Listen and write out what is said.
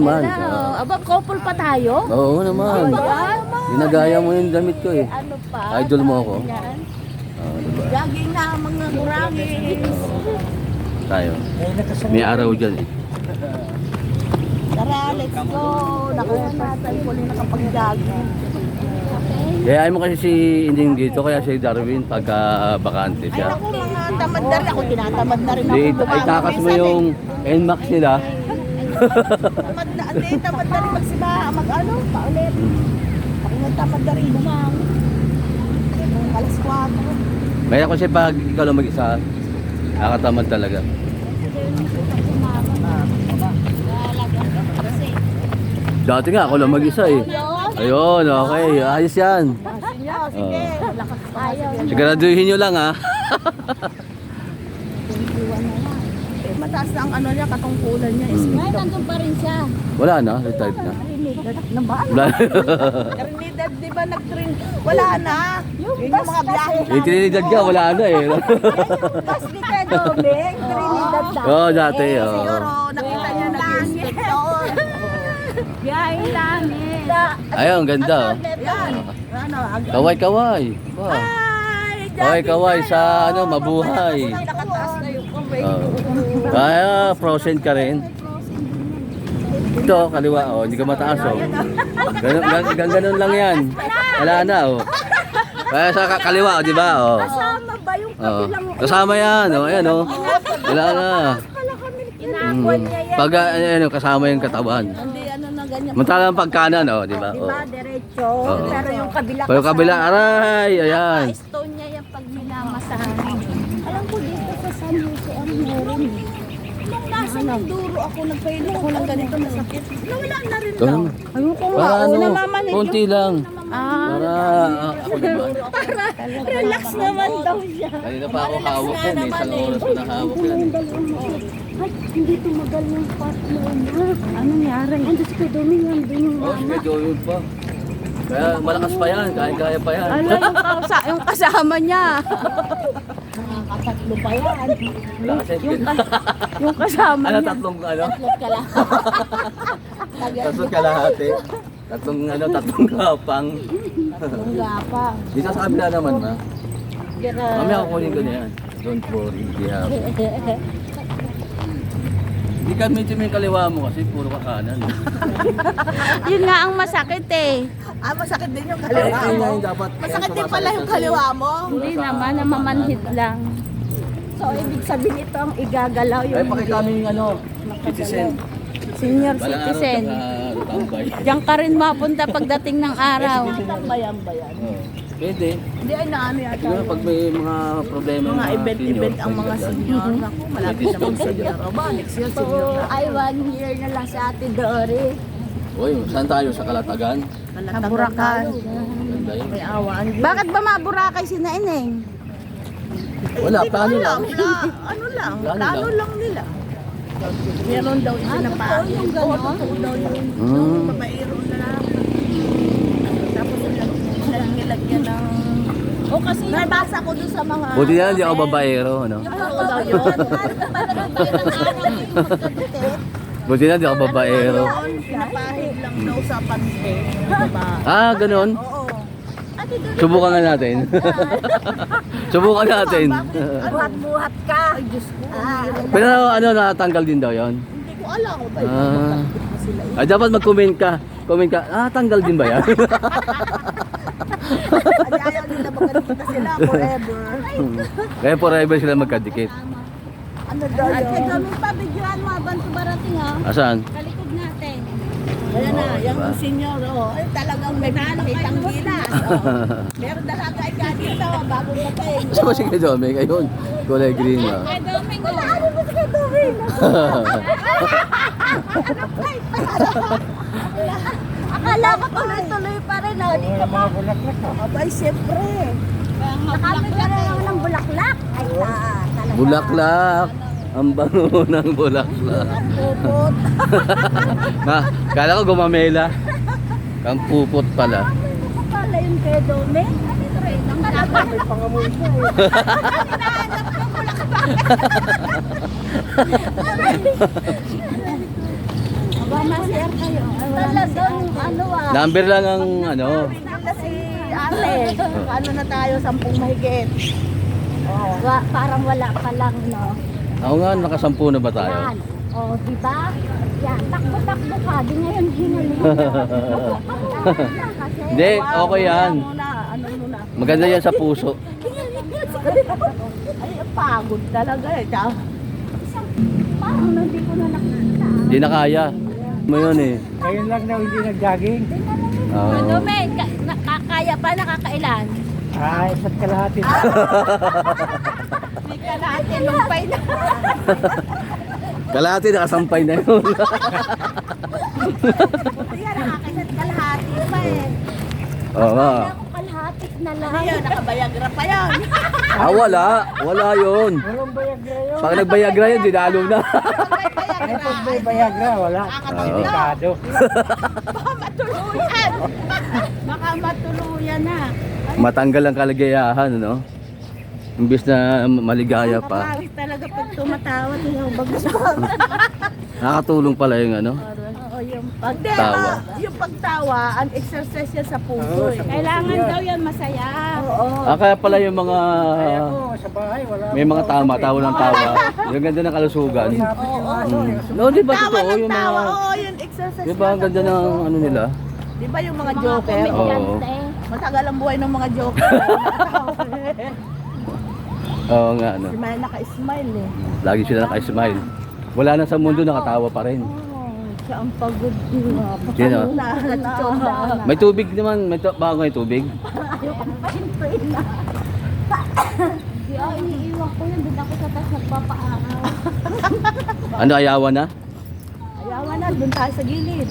naman. Hello. Aba, couple pa tayo? Oo naman. Ginagaya mo yung damit ko eh. Ano pa? Idol mo ako. Yan. Diba? Laging na mga gurangis. Tayo. May araw dyan eh. Tara, let's go. Nakuha natin ko rin nakapag-jogging. Kaya mo kasi si Inding dito, kaya si Darwin pagka bakante Ay, siya. naku, mga tamad na rin. Ako, tinatamad na rin ako. Ay takas mo yung NMAX nila. Tamad na rin magsiba. Mag-ano, paulit. Ako tamad na rin bumang. Alas 4. Kaya kasi pag ikaw lang mag-isa, nakatamad talaga. Dati nga ako lang mag-isa eh. Ayun, okay. Ayos yan. Sige, lakas pa. Siguraduhin nyo lang ha. Mataas na ang ano niya, katungkulan niya. May nandun pa rin siya. Wala na, retired na. Wala. Trinidad, di ba nag-train? Wala na. Yun yung mga biyahe. Yung Trinidad ka, wala na eh. Bas ni Doming, Trinidad dati. Oo, dati. Siguro, nakita niya nag-inspector. Biyahe langit. Ayun, ganda oh. Yan. Ano, Kaway-kaway. Kaway-kaway sa ano, mabuhay. nakataas na yung kamay. Kaya frozen ka rin. Ito, kaliwa oh, hindi ka mataas oh. Ganun lang yan. Wala na oh. Kaya sa kaliwa oh, di ba oh. Kasama ba yung kabilang? Kasama yan oh, ayan oh. Wala na. Inakuan niya yan. Pag ano, kasama yung katawan. Hindi, ano na ganyan. Mantalang pagkanan oh, di ba? Oh. Diba, diretso. Oo. Pero yung kabila Pero kabila, aray, ayan. stone niya yung pag minamasahan. Alam ko dito sa San Jose, ang meron. Nung nasa Mindoro ako, nagpailo ako ng ganito masakit. Nawala na rin daw. Ayoko nga, Para ano, namamanhid konti lang. Ah, Para ako naman. relax naman daw siya. Kanina pa ako hawak yan eh. Isang oras ko na hawak yan. Ay, hindi tumagal yung partner niya. Ano nangyari? Ando si Kadumi yan, din yung Oh, si Medyo yun pa. Kaya malakas pa yan, kaya pa yan. Ano yung kasama niya? Nakakatatlo pa yan. Malakas yan. Yung kasama Ano, niya. tatlong ano? Tatlot ka lang. Tatlong kalahati. Tatlong kapang. Yung gapang. Dito sa kabila naman ma. Mamaya ako kunin ko na yan. Don't worry, hindi ako. Hindi ka medyo may kaliwa mo kasi puro ka kanan. Yun nga ang masakit eh. Masakit din yung Eh, kaliwa kaya mo. yung dapat. Masakit din pala yung kaliwa mo. Hindi naman, namamanhid lang. So, ibig sabihin ito ang igagalaw Ay, yung pakikami yung ano, citizen. senior Balang araw citizen. ka tambay. Diyan ka rin mapunta pagdating ng araw. Tambayan ba yan? Oo. Pwede. Hindi ay naano yata. Siguro pag may mga problema Mga senior, event ang mga pwede senior. Naku, malapit na mag-senior. O ba, next year senior na. Ay, 1 year na lang sa Ate Dory. Uy, saan tayo? Sa Kalatagan? Sa Buracan. Ganda yun. May awaan. Bakit ba maburakay si Naineng? Wala, plano lang. Ano lang, Plano plano lang. lang nila. Meron daw isa na pa. yung gano'n? Totoo daw yun. Hmm. Babaero na lang. Tapos nilagyan ng... O kasi nabasa ko dun sa mga... Buti na lang, di ako babaero, ano? Totoo daw yun. Buti na, di ako babaero. Yun, pinapahid lang daw sa pante. Diba? Ah, ganun. Oo. Subukan nga natin. Subukan natin. Buhat-buhat ka. Ay, Diyos ko. Pero ano, natanggal din daw yon. Hindi ko alam kung ba Ay, dapat mag-comment ka. Comment ka, tanggal din ba yan? ayaw nila magkakita sila forever. Kaya forever sila magkadikit. Ano daw At yun? kami pa, videoan mo habang barating ha. Asan? Kalikod natin. Ayan na, yung diba? senior, oh. Ay, talagang may nakitang gilas. Oh. Meron dalaga ay dito, bagong patay. Saan ba si Kedome? Ayun, kulay green. Kaya Domingo. Akala ko tuloy-tuloy pa rin. Oh. Di ka pa. Abay, siyempre. Nakami ka na lang ng bulaklak. Ay, talaga. Bulaklak. Ang bango ng bulaklak. Pupot. Kala ko gumamela. Ang pupot pala. Ano ko pala yung kay Dome? Dito rin. Ang dapat. May pangamoy ko. Hinahanap ko bulaklak. Aba, Mama-share kayo. Talagang ano Number lang ang ano. Na si ate. Ano na tayo, 10 mahigit. Oh. Parang wala pa lang, no? Oo nga, nakasampu na ba tayo? Yan. O, di ba? Yan, takbo-takbo ka. Di ngayon hinali. Hindi, okay yan. Muna, ano muna. Maganda yan sa puso. Ay, pagod talaga eh. Tsaka, Parang hindi ko na nakita. Hindi na kaya. Mo yun eh. Ngayon lang daw hindi nag-jogging. Oo. Madumi, nakakaya pa, nakakailan. Isa't kalahati. May kalahati lumpay na. Kalahati nakasampay na yun. Yan, nakakasat kalahati pa eh. Oo nga. Ako kalahati na lang. Ayun, nakabayagra pa yan. Wala. Wala yun. Walang Viagra yun. Pag nagbayagra yun, dinalo na. Ay, pag may Viagra, wala. Delikado. Baka matuluyan. Baka matuluyan na. Matanggal ang kaligayahan, no? Imbis na maligaya pa. Nakakawit talaga pag tumatawa. Yung bagus pa. Nakakatulong pala yung ano. Oo, yung Tawa. Yung pagtawa, ang exercise yan sa puso eh. kailangan daw yan masaya. Oo. Kaya pala yung mga Kaya ko, sa bahay, wala. may mga tawa ng tawa. Yung ganda ng kalusugan. No, di ba Tawa totoo ng yung tawa. mga Oo, yung exercise. di ba ang ganda ng ano nila? Di ba yung mga joker? Oo. Komedyante. Matagal ang buhay ng mga joker. Oo nga, ano. Si Maya naka-smile eh. Lagi sila naka-smile. Wala na sa mundo, nakatawa pa rin. Siya ang pagod. Sino? Na. May tubig naman, baka may tubig. Di iniiwan ko yun. Doon ako sa taas nagpapaaraw. Ano, ayawan na? Ayawan na, dun tayo sa gilid.